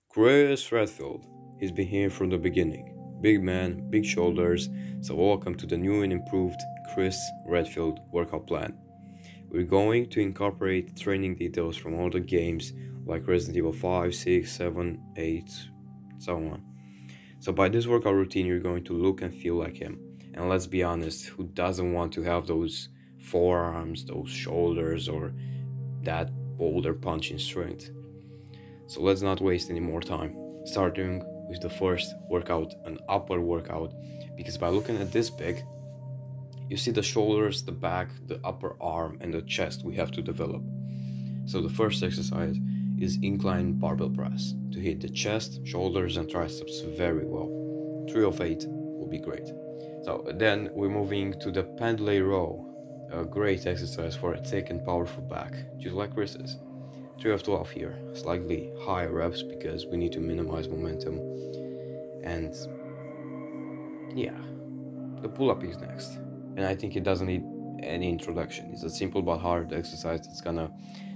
Chris Redfield. He's been here from the beginning. Big man, big shoulders, so welcome to the new and improved Chris Redfield workout plan. We're going to incorporate training details from all the games like Resident Evil 5, 6, 7, 8, so on. So by this workout routine, you're going to look and feel like him. And let's be honest, who doesn't want to have those forearms, those shoulders, or that boulder punching strength? So let's not waste any more time. Starting with the first workout, an upper workout, because by looking at this pic, you see the shoulders, the back, the upper arm, and the chest we have to develop. So the first exercise is incline barbell press to hit the chest, shoulders, and triceps very well. 3 of 8 will be great. So then we're moving to the pendlay row, a great exercise for a thick and powerful back, just like Chris's. 3 of 12 here, slightly higher reps because we need to minimize momentum. And yeah, the pull-up is next. And I think it doesn't need any introduction. It's a simple but hard exercise that's gonna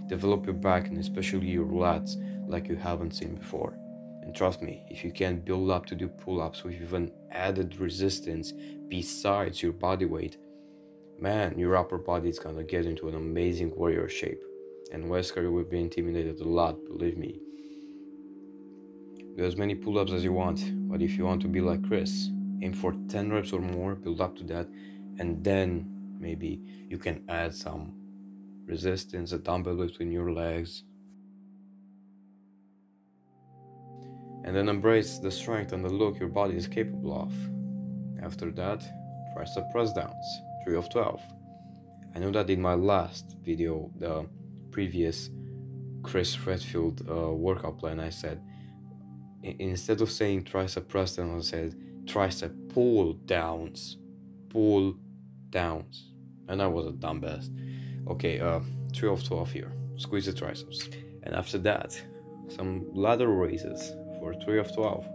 develop your back and especially your lats like you haven't seen before. And trust me, if you can build up to do pull-ups with even added resistance besides your body weight, man, your upper body is gonna get into an amazing warrior shape. And Wesker will be intimidated a lot, believe me. Do as many pull-ups as you want, but if you want to be like Chris, aim for 10 reps or more, build up to that, and then maybe you can add some resistance, a dumbbell between your legs. And then embrace the strength and the look your body is capable of. After that, tricep press downs, 3 of 12. I know that in my last video, the previous Chris Redfield workout plan, I said, instead of saying tricep press down, I said tricep pull downs. And I was a dumbass. Okay, 3 of 12 here, squeeze the triceps. And after that, some ladder raises for 3 of 12,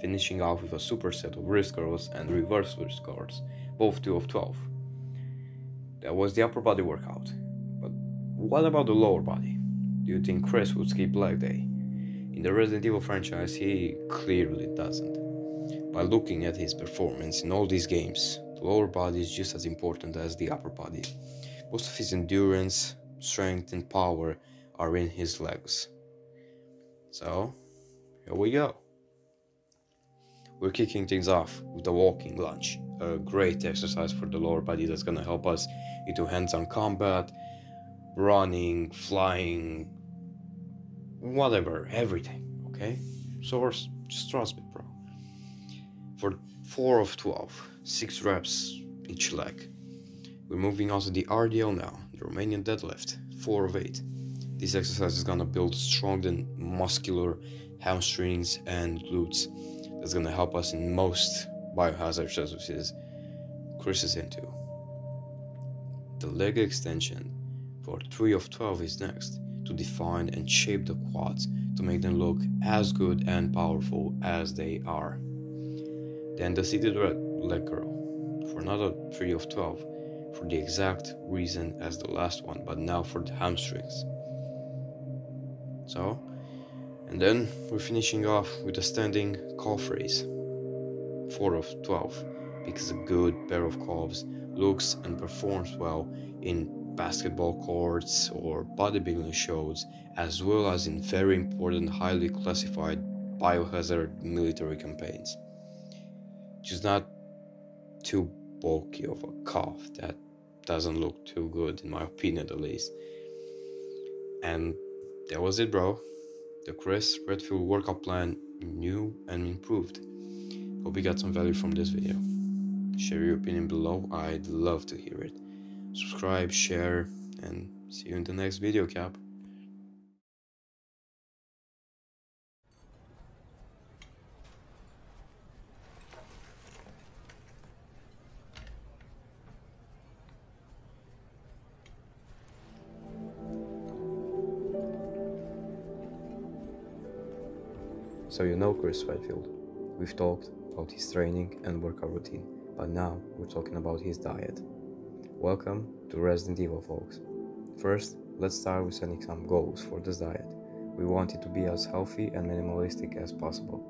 finishing off with a superset of wrist curls and reverse wrist curls, both 2 of 12. That was the upper body workout. But what about the lower body? Do you think Chris would skip leg day? In the Resident Evil franchise, he clearly doesn't. By looking at his performance in all these games, the lower body is just as important as the upper body. Most of his endurance, strength, and power are in his legs. So, here we go. We're kicking things off with the walking lunge, a great exercise for the lower body that's gonna help us into hands-on combat, running, flying, whatever, everything, okay? Source, just trust me, bro. For 4 of 12, 6 reps each leg. We're moving on to the RDL now, the Romanian deadlift, 4 of 8. This exercise is gonna build strong and muscular hamstrings and glutes. That's gonna help us in most biohazard exercises Chris is into. The leg extension for 3 of 12 is next, to define and shape the quads to make them look as good and powerful as they are. Then the seated leg curl for another 3 of 12 for the exact reason as the last one, but now for the hamstrings. So, and then we're finishing off with a standing calf raise, 4 of 12, because a good pair of calves looks and performs well in basketball courts or bodybuilding shows, as well as in very important, highly classified biohazard military campaigns. Just not too bulky of a calf. That doesn't look too good, in my opinion at least. And that was it, bro. The Chris Redfield workout plan, new and improved. Hope you got some value from this video. Share your opinion below, I'd love to hear it. Subscribe, share, and see you in the next video, Cap. So you know Chris Redfield. We've talked about his training and workout routine, but now we're talking about his diet. Welcome to Resident Evil, folks. First, let's start with setting some goals for this diet. We want it to be as healthy and minimalistic as possible.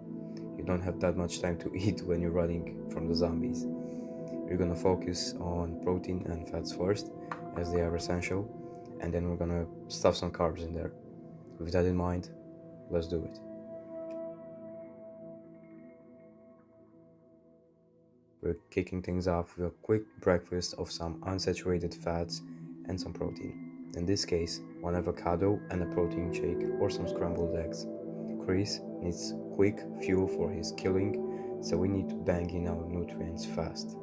You don't have that much time to eat when you're running from the zombies. We're gonna focus on protein and fats first, as they are essential, and then we're gonna stuff some carbs in there. With that in mind, let's do it. We're kicking things off with a quick breakfast of some unsaturated fats and some protein. In this case, one avocado and a protein shake or some scrambled eggs. Chris needs quick fuel for his killing, so we need to bang in our nutrients fast.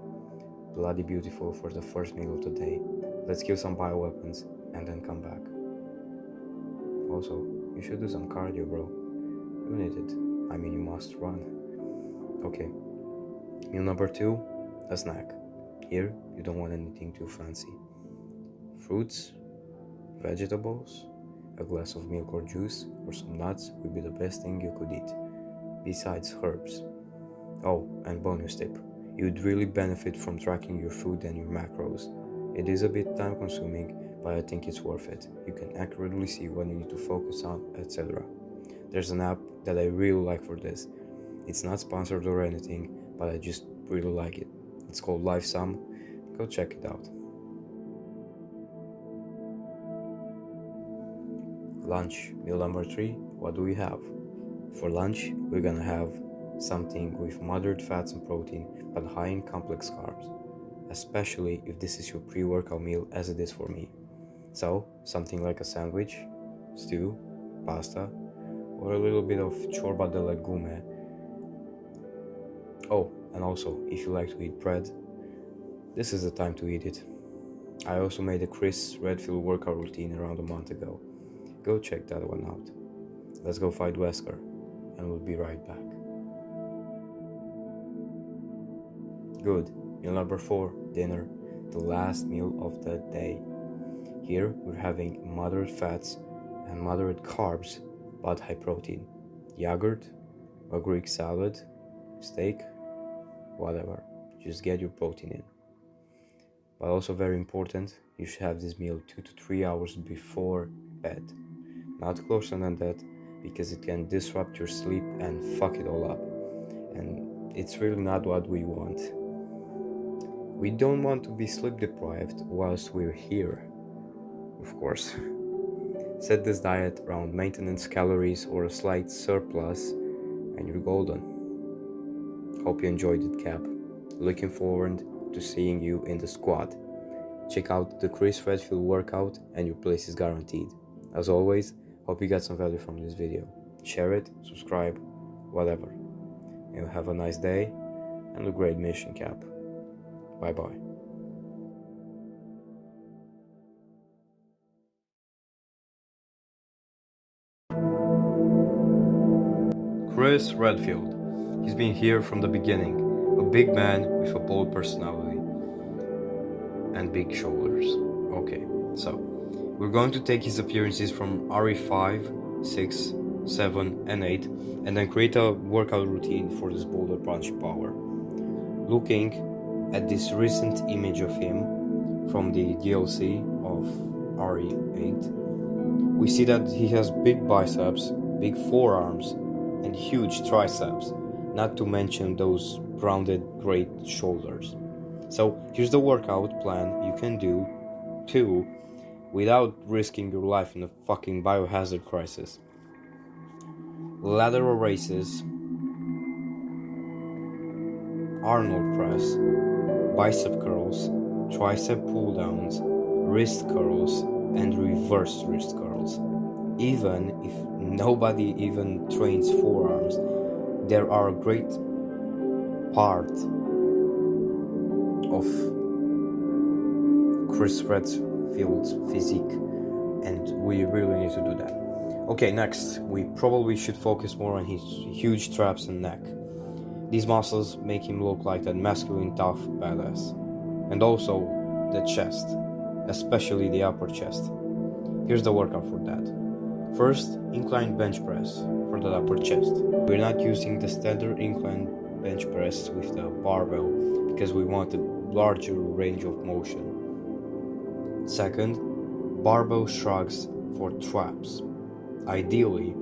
Bloody beautiful for the first meal of the day. Let's kill some bioweapons and then come back. Also, you should do some cardio, bro. You need it. I mean, you must run. Okay. Meal number 2, a snack. Here, you don't want anything too fancy. Fruits, vegetables, a glass of milk or juice, or some nuts would be the best thing you could eat. Besides herbs. Oh, and bonus tip. You'd really benefit from tracking your food and your macros. It is a bit time consuming, but I think it's worth it. You can accurately see what you need to focus on, etc. There's an app that I really like for this. It's not sponsored or anything, but I just really like it. It's called LifeSum. Go check it out. Lunch, meal number 3, what do we have? For lunch, we're gonna have something with moderate fats and protein, but high in complex carbs, especially if this is your pre-workout meal as it is for me. So, something like a sandwich, stew, pasta, or a little bit of ciorba de legume. Oh, and also, if you like to eat bread, this is the time to eat it. I also made a Chris Redfield workout routine around a month ago. Go check that one out. Let's go fight Wesker, and we'll be right back. Good. Meal number 4, dinner, the last meal of the day. Here we're having moderate fats and moderate carbs, but high protein. Yogurt, a Greek salad, steak, whatever. Just get your protein in. But also very important, you should have this meal 2 to 3 hours before bed. Not closer than that, because it can disrupt your sleep and fuck it all up. And it's really not what we want. We don't want to be sleep deprived whilst we're here, of course. Set this diet around maintenance calories or a slight surplus and you're golden. Hope you enjoyed it, Cap. Looking forward to seeing you in the squad. Check out the Chris Redfield workout and your place is guaranteed. As always, hope you got some value from this video. Share it, subscribe, whatever. And you'll have a nice day and a great mission, Cap. Bye bye. Chris Redfield. He's been here from the beginning. A big man with a bold personality and big shoulders. Okay, so we're going to take his appearances from RE5, 6, 7 and 8 and then create a workout routine for this boulder punch power. Looking at this recent image of him from the DLC of RE8, we see that he has big biceps, big forearms, and huge triceps, not to mention those rounded great shoulders. So here's the workout plan you can do too without risking your life in a fucking biohazard crisis. Lateral raises, Arnold press, bicep curls, tricep pull downs, wrist curls, and reverse wrist curls. Even if nobody even trains forearms, there are a great part of Chris Redfield's physique, and we really need to do that. Okay, next, we probably should focus more on his huge traps and neck. These muscles make him look like that masculine, tough badass. And also the chest, especially the upper chest. Here's the workout for that. First, incline bench press for the upper chest. We're not using the standard incline bench press with the barbell because we want a larger range of motion. Second, barbell shrugs for traps. Ideally,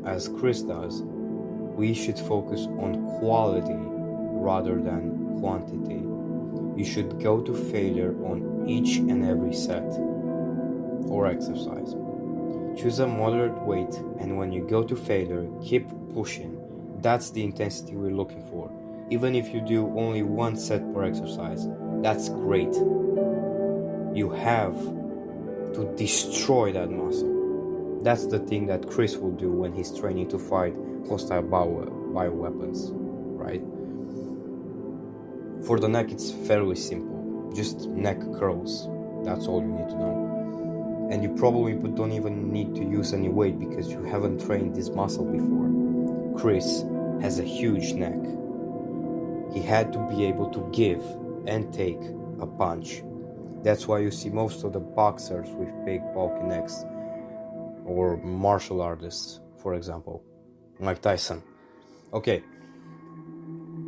as Chris does, we should focus on quality rather than quantity. You should go to failure on each and every set or exercise. Choose a moderate weight, and when you go to failure, keep pushing. That's the intensity we're looking for. Even if you do only one set per exercise, that's great. You have to destroy that muscle. That's the thing that Chris will do when he's training to fight hostile bioweapons, right? For the neck, it's fairly simple. Just neck curls. That's all you need to know. And you probably don't even need to use any weight because you haven't trained this muscle before. Chris has a huge neck. He had to be able to give and take a punch. That's why you see most of the boxers with big bulky necks, or martial artists, for example, like Tyson. Okay,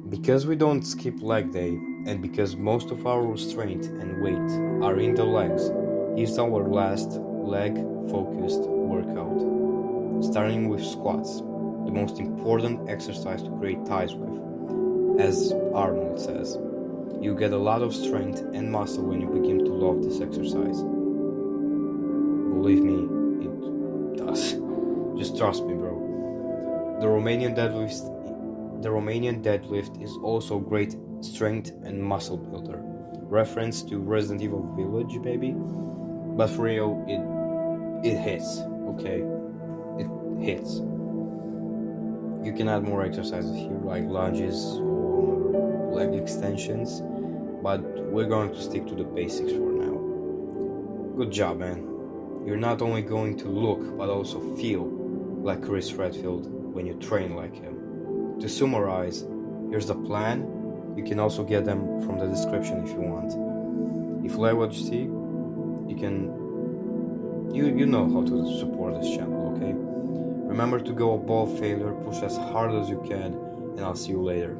because we don't skip leg day, and because most of our strength and weight are in the legs, here's our last leg-focused workout. Starting with squats, the most important exercise to create thighs with. As Arnold says, you get a lot of strength and muscle when you begin to love this exercise. Believe me, it does. Just trust me, bro. The Romanian deadlift is also great strength and muscle builder. Reference to Resident Evil Village, baby. But for real, it hits, okay? It hits. You can add more exercises here, like lunges or leg extensions, but we're going to stick to the basics for now. Good job, man. You're not only going to look, but also feel like Chris Redfield when you train like him. To summarize, here's the plan. You can also get them from the description if you want. If you like what you see, you know how to support this channel, okay? Remember to go above failure, push as hard as you can, and I'll see you later.